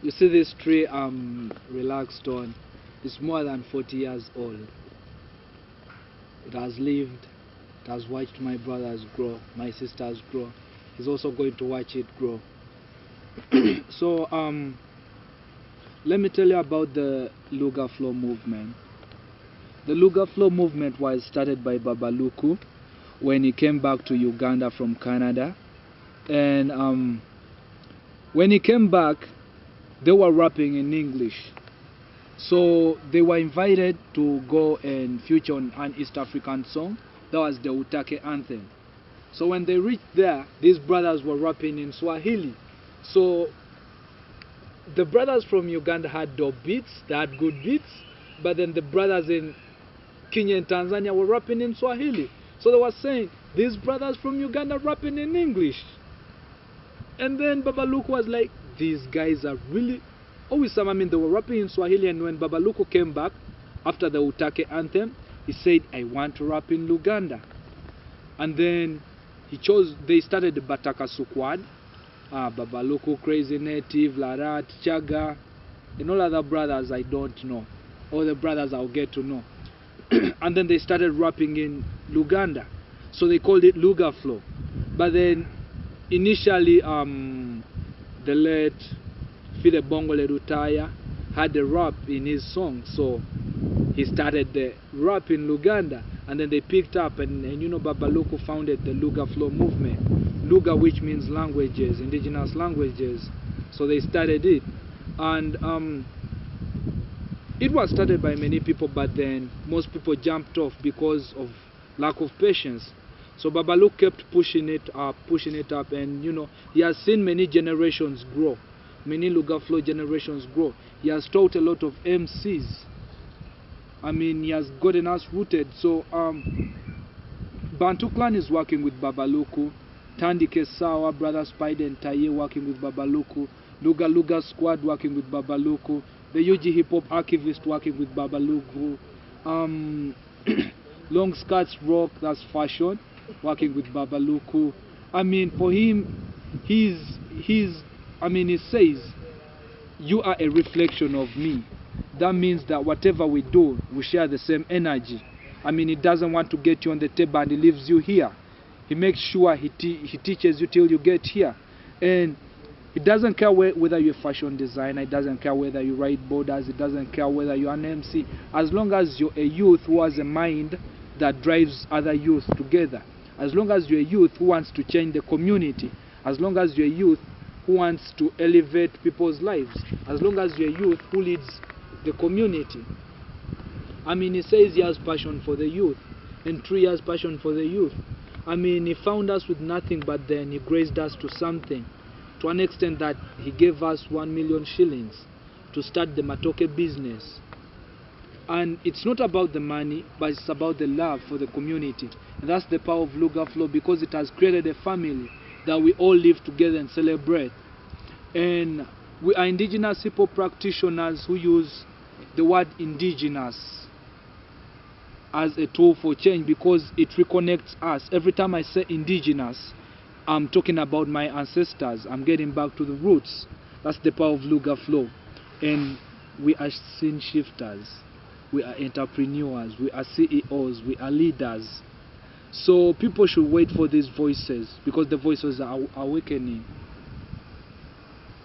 You see this tree I'm relaxed on, it's more than 40 years old. It has lived, it has watched my brothers grow, my sisters grow. He's also going to watch it grow. So let me tell you about the Luga Flow movement. The Luga Flow movement was started by Babaluku when he came back to Uganda from Canada. And when he came back, they were rapping in English. So they were invited to go and feature on an East African song. That was the Utake anthem. So when they reached there, these brothers were rapping in Swahili. So the brothers from Uganda had dope beats, they had good beats, but then the brothers in Kenya and Tanzania were rapping in Swahili. So they were saying, these brothers from Uganda rapping in English. And then Babaluku was like, these guys are really awesome. I mean, they were rapping in Swahili, and when Babaluku came back after the Utake anthem, he said, I want to rap in Luganda. And then they started the Bataka Squad, Babaluku, Crazy Native, Larat, Chaga, and all other brothers I don't know. All the brothers I'll get to know. And then they started rapping in Luganda. So they called it Luga Flow. But then initially the late Fide Bongole Rutaya had a rap in his song. So he started the rap in Luganda, and then they picked up, and you know, Babaluku founded the Luga Flow movement. Luga, which means languages, indigenous languages. So they started it, and it was started by many people, but then most people jumped off because of lack of patience. So Babaluku kept pushing it up, and you know, he has seen many generations grow, many Luga Flow generations grow. He has taught a lot of MCs. I mean, he has gotten us rooted. So Bantu Clan is working with Babaluku, Tandi Kesawa, Brother Spider and Taye working with Babaluku, Luga Squad working with Babaluku, the UG Hip Hop Archivist working with Babaluku, Long Skirts Rock, that's fashion, working with Babaluku. I mean, for him, he says, you are a reflection of me. That means that whatever we do, we share the same energy. I mean, he doesn't want to get you on the table and he leaves you here. He makes sure he teaches you till you get here. And he doesn't care whether you're a fashion designer, he doesn't care whether you write borders, he doesn't care whether you're an MC. As long as you're a youth who has a mind that drives other youth together. As long as you're a youth who wants to change the community. As long as you're a youth who wants to elevate people's lives. As long as you're a youth who leads the community. I mean, he says he has passion for the youth, and Tree has passion for the youth. I mean, he found us with nothing, but then he graced us to something, to an extent that he gave us 1 million shillings to start the Matoke business. And it's not about the money, but it's about the love for the community. And that's the power of Luga Flow, because it has created a family that we all live together and celebrate. And we are indigenous hip hop practitioners who use the word indigenous as a tool for change, because it reconnects us. Every time I say indigenous, I'm talking about my ancestors. I'm getting back to the roots. That's the power of Luga Flow. And we are scene shifters. We are entrepreneurs. We are CEOs. We are leaders. So people should wait for these voices, because the voices are awakening.